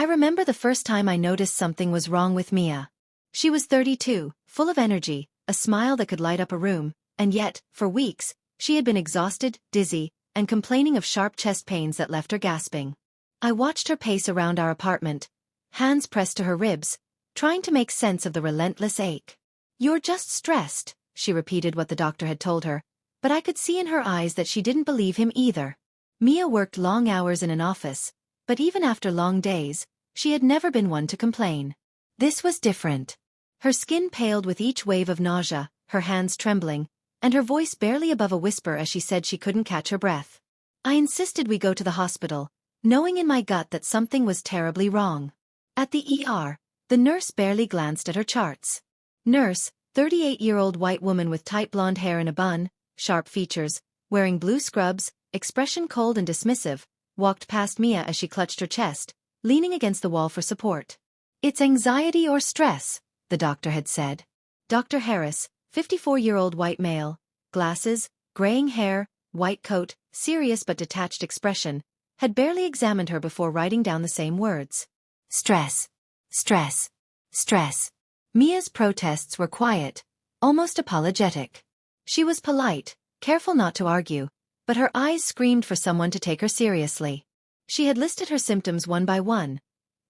remember the first time I noticed something was wrong with Mia. She was 32, full of energy, a smile that could light up a room, and yet, for weeks, she had been exhausted, dizzy, and complaining of sharp chest pains that left her gasping. I watched her pace around our apartment, hands pressed to her ribs, trying to make sense of the relentless ache. "You're just stressed," she repeated what the doctor had told her, but I could see in her eyes that she didn't believe him either. Mia worked long hours in an office, but even after long days, she had never been one to complain. This was different. Her skin paled with each wave of nausea, her hands trembling, and her voice barely above a whisper as she said she couldn't catch her breath. I insisted we go to the hospital, knowing in my gut that something was terribly wrong. At the ER, the nurse barely glanced at her charts. Nurse, 38-year-old white woman with tight blonde hair in a bun, sharp features, wearing blue scrubs, expression cold and dismissive, walked past Mia as she clutched her chest, leaning against the wall for support. "It's anxiety or stress," the doctor had said. Dr. Harris, 54-year-old white male, glasses, graying hair, white coat, serious but detached expression, had barely examined her before writing down the same words. "Stress. Stress. Stress." Mia's protests were quiet, almost apologetic. She was polite, careful not to argue, but her eyes screamed for someone to take her seriously. She had listed her symptoms one by one: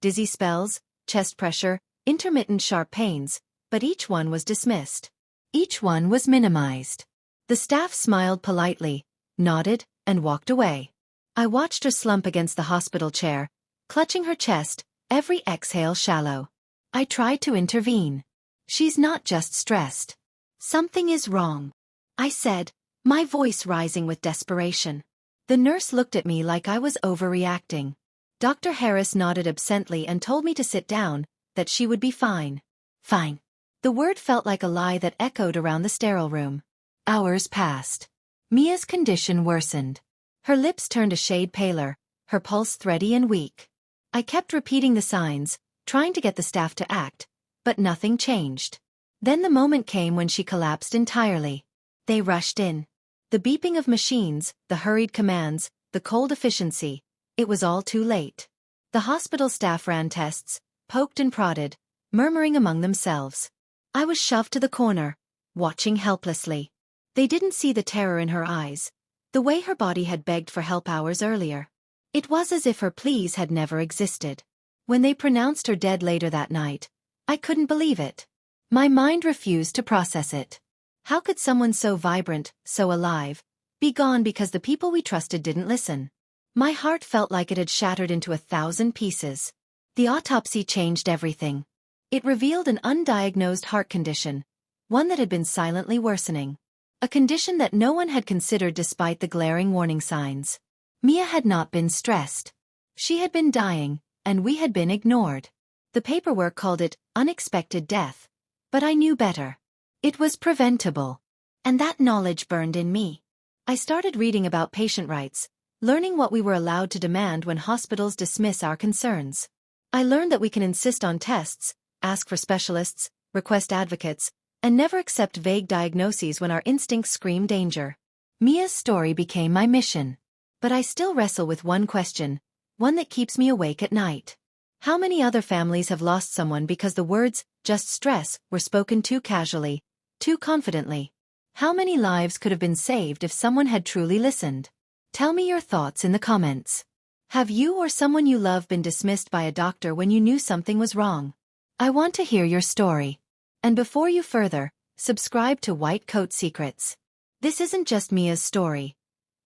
dizzy spells, chest pressure, intermittent sharp pains, but each one was dismissed. Each one was minimized. The staff smiled politely, nodded, and walked away. I watched her slump against the hospital chair, clutching her chest, every exhale shallow. I tried to intervene. "She's not just stressed. Something is wrong," I said, my voice rising with desperation. The nurse looked at me like I was overreacting. Dr. Harris nodded absently and told me to sit down, that she would be fine. Fine. The word felt like a lie that echoed around the sterile room. Hours passed. Mia's condition worsened. Her lips turned a shade paler, her pulse thready and weak. I kept repeating the signs, trying to get the staff to act, but nothing changed. Then the moment came when she collapsed entirely. They rushed in. The beeping of machines, the hurried commands, the cold efficiency, it was all too late. The hospital staff ran tests, poked and prodded, murmuring among themselves. I was shoved to the corner, watching helplessly. They didn't see the terror in her eyes, the way her body had begged for help hours earlier. It was as if her pleas had never existed. When they pronounced her dead later that night, I couldn't believe it. My mind refused to process it. How could someone so vibrant, so alive, be gone because the people we trusted didn't listen? My heart felt like it had shattered into 1,000 pieces. The autopsy changed everything. It revealed an undiagnosed heart condition, one that had been silently worsening. A condition that no one had considered despite the glaring warning signs. Mia had not been stressed. She had been dying, and we had been ignored. The paperwork called it unexpected death, but I knew better. It was preventable. And that knowledge burned in me. I started reading about patient rights, learning what we were allowed to demand when hospitals dismiss our concerns. I learned that we can insist on tests, ask for specialists, request advocates, and never accept vague diagnoses when our instincts scream danger. Mia's story became my mission. But I still wrestle with one question, one that keeps me awake at night. How many other families have lost someone because the words, just stress, were spoken too casually, too confidently? How many lives could have been saved if someone had truly listened? Tell me your thoughts in the comments. Have you or someone you love been dismissed by a doctor when you knew something was wrong? I want to hear your story. And before you further, subscribe to White Coat Secrets. This isn't just Mia's story.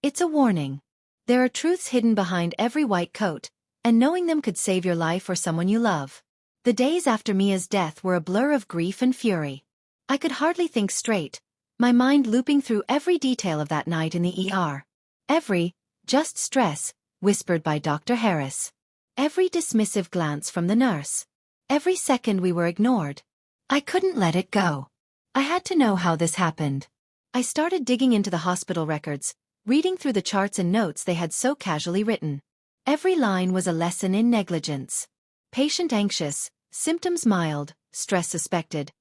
It's a warning. There are truths hidden behind every white coat, and knowing them could save your life or someone you love. The days after Mia's death were a blur of grief and fury. I could hardly think straight, my mind looping through every detail of that night in the ER. Every, just stress, whispered by Dr. Harris. Every dismissive glance from the nurse. Every second we were ignored. I couldn't let it go. I had to know how this happened. I started digging into the hospital records, reading through the charts and notes they had so casually written. Every line was a lesson in negligence. Patient anxious, symptoms mild, stress suspected.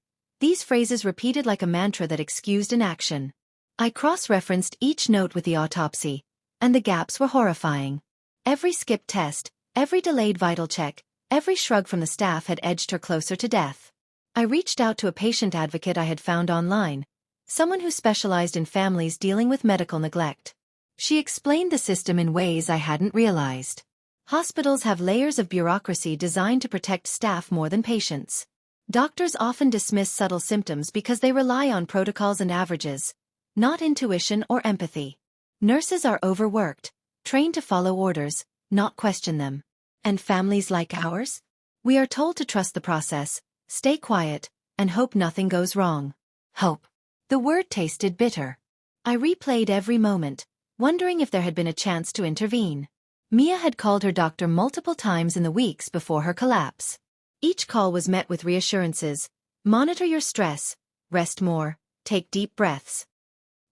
These phrases repeated like a mantra that excused inaction. I cross-referenced each note with the autopsy, and the gaps were horrifying. Every skipped test, every delayed vital check, Every shrug from the staff had edged her closer to death. I reached out to a patient advocate I had found online, someone who specialized in families dealing with medical neglect. She explained the system in ways I hadn't realized. Hospitals have layers of bureaucracy designed to protect staff more than patients. Doctors often dismiss subtle symptoms because they rely on protocols and averages, not intuition or empathy. Nurses are overworked, trained to follow orders, not question them. And families like ours? We are told to trust the process, stay quiet, and hope nothing goes wrong. Hope. The word tasted bitter. I replayed every moment, wondering if there had been a chance to intervene. Mia had called her doctor multiple times in the weeks before her collapse. Each call was met with reassurances: monitor your stress, rest more, take deep breaths.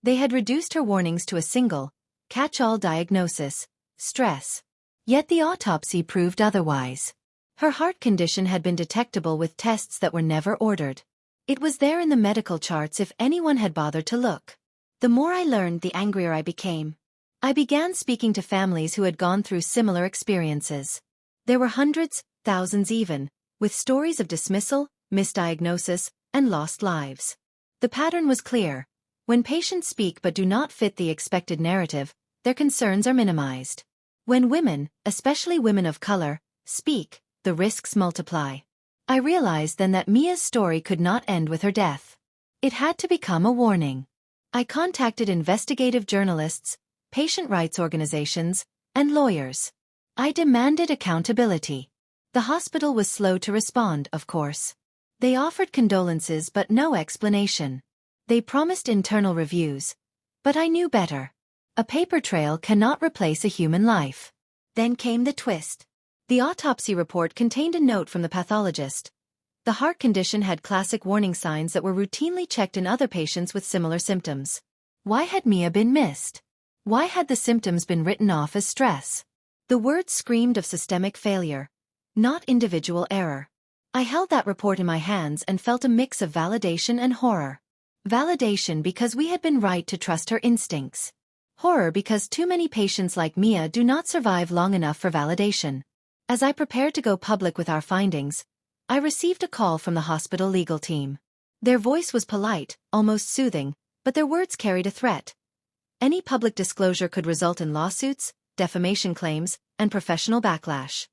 They had reduced her warnings to a single, catch-all diagnosis: stress. Yet the autopsy proved otherwise. Her heart condition had been detectable with tests that were never ordered. It was there in the medical charts if anyone had bothered to look. The more I learned, the angrier I became. I began speaking to families who had gone through similar experiences. There were hundreds, thousands even, with stories of dismissal, misdiagnosis, and lost lives. The pattern was clear. When patients speak but do not fit the expected narrative, their concerns are minimized. When women, especially women of color, speak, the risks multiply. I realized then that Mia's story could not end with her death. It had to become a warning. I contacted investigative journalists, patient rights organizations, and lawyers. I demanded accountability. The hospital was slow to respond, of course. They offered condolences but no explanation. They promised internal reviews. But I knew better. A paper trail cannot replace a human life. Then came the twist. The autopsy report contained a note from the pathologist. The heart condition had classic warning signs that were routinely checked in other patients with similar symptoms. Why had Mia been missed? Why had the symptoms been written off as stress? The words screamed of systemic failure, not individual error. I held that report in my hands and felt a mix of validation and horror. Validation because we had been right to trust her instincts. Horror because too many patients like Mia do not survive long enough for validation. As I prepared to go public with our findings, I received a call from the hospital legal team. Their voice was polite, almost soothing, but their words carried a threat. Any public disclosure could result in lawsuits, defamation claims, and professional backlash.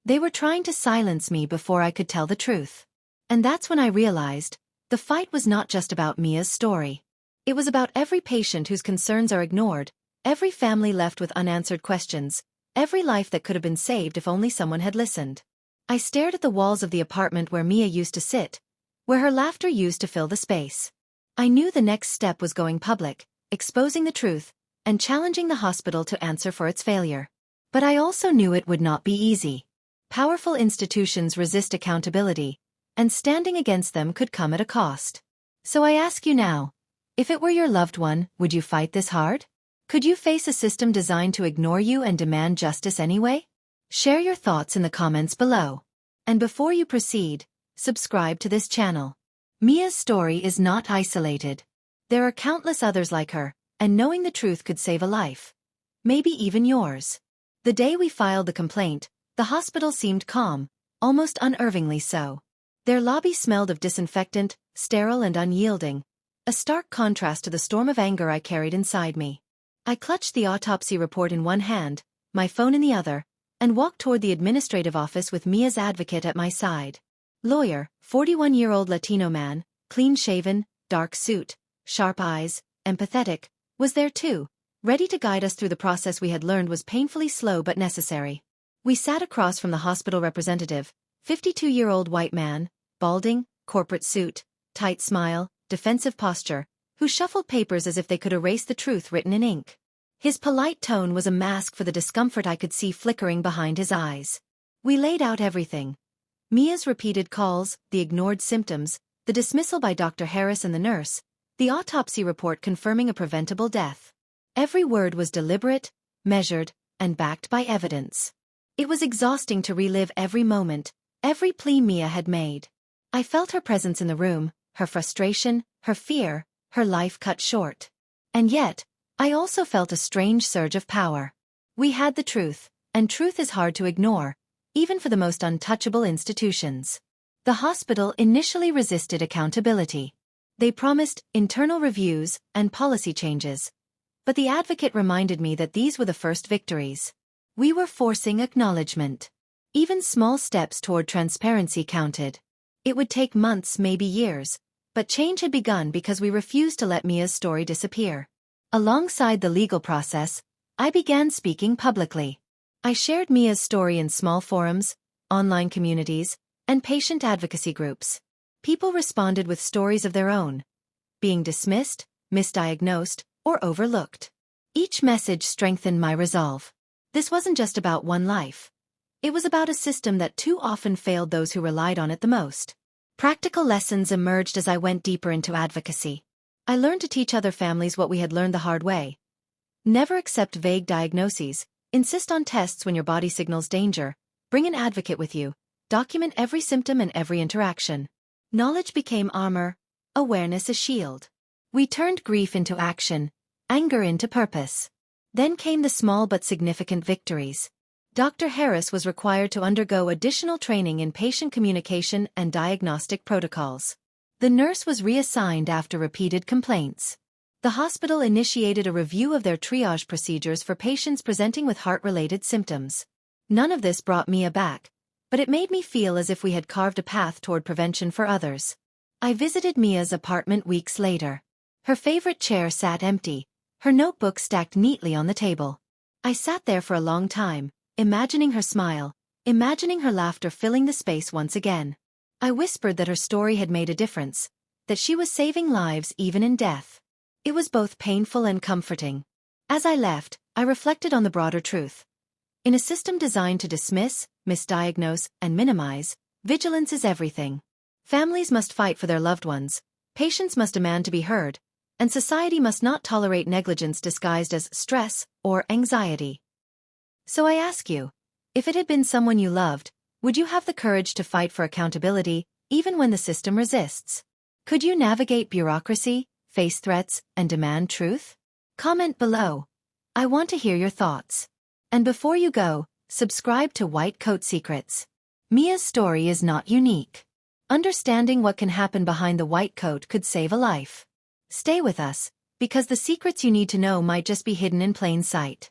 They were trying to silence me before I could tell the truth. And that's when I realized, the fight was not just about Mia's story. It was about every patient whose concerns are ignored, every family left with unanswered questions, every life that could have been saved if only someone had listened. I stared at the walls of the apartment where Mia used to sit, where her laughter used to fill the space. I knew the next step was going public, exposing the truth, and challenging the hospital to answer for its failure. But I also knew it would not be easy. Powerful institutions resist accountability, and standing against them could come at a cost. So I ask you now, if it were your loved one, would you fight this hard? Could you face a system designed to ignore you and demand justice anyway? Share your thoughts in the comments below. And before you proceed, subscribe to this channel. Mia's story is not isolated. There are countless others like her, and knowing the truth could save a life. Maybe even yours. The day we filed the complaint, the hospital seemed calm, almost unnervingly so. Their lobby smelled of disinfectant, sterile and unyielding, a stark contrast to the storm of anger I carried inside me. I clutched the autopsy report in one hand, my phone in the other, and walked toward the administrative office with Mia's advocate at my side. Lawyer, 41-year-old Latino man, clean-shaven, dark suit, sharp eyes, empathetic, was there too, ready to guide us through the process we had learned was painfully slow but necessary. We sat across from the hospital representative, 52-year-old white man, balding, corporate suit, tight smile, defensive posture, who shuffled papers as if they could erase the truth written in ink. His polite tone was a mask for the discomfort I could see flickering behind his eyes. We laid out everything. Mia's repeated calls, the ignored symptoms, the dismissal by Dr. Harris and the nurse, the autopsy report confirming a preventable death. Every word was deliberate, measured, and backed by evidence. It was exhausting to relive every moment, every plea Mia had made. I felt her presence in the room, her frustration, her fear, her life cut short. And yet, I also felt a strange surge of power. We had the truth, and truth is hard to ignore, even for the most untouchable institutions. The hospital initially resisted accountability. They promised internal reviews and policy changes. But the advocate reminded me that these were the first victories. We were forcing acknowledgement. Even small steps toward transparency counted. It would take months, maybe years, but change had begun because we refused to let Mia's story disappear. Alongside the legal process, I began speaking publicly. I shared Mia's story in small forums, online communities, and patient advocacy groups. People responded with stories of their own, being dismissed, misdiagnosed, or overlooked. Each message strengthened my resolve. This wasn't just about one life. It was about a system that too often failed those who relied on it the most. Practical lessons emerged as I went deeper into advocacy. I learned to teach other families what we had learned the hard way. Never accept vague diagnoses, insist on tests when your body signals danger, bring an advocate with you, document every symptom and every interaction. Knowledge became armor, awareness a shield. We turned grief into action, anger into purpose. Then came the small but significant victories. Dr. Harris was required to undergo additional training in patient communication and diagnostic protocols. The nurse was reassigned after repeated complaints. The hospital initiated a review of their triage procedures for patients presenting with heart-related symptoms. None of this brought Mia back, but it made me feel as if we had carved a path toward prevention for others. I visited Mia's apartment weeks later. Her favorite chair sat empty, her notebook stacked neatly on the table. I sat there for a long time, imagining her smile, imagining her laughter filling the space once again. I whispered that her story had made a difference, that she was saving lives even in death. It was both painful and comforting. As I left, I reflected on the broader truth. In a system designed to dismiss, misdiagnose, and minimize, vigilance is everything. Families must fight for their loved ones, patients must demand to be heard, and society must not tolerate negligence disguised as stress or anxiety. So I ask you, if it had been someone you loved, would you have the courage to fight for accountability, even when the system resists? Could you navigate bureaucracy, face threats, and demand truth? Comment below. I want to hear your thoughts. And before you go, subscribe to White Coat Secrets. Mia's story is not unique. Understanding what can happen behind the white coat could save a life. Stay with us, because the secrets you need to know might just be hidden in plain sight.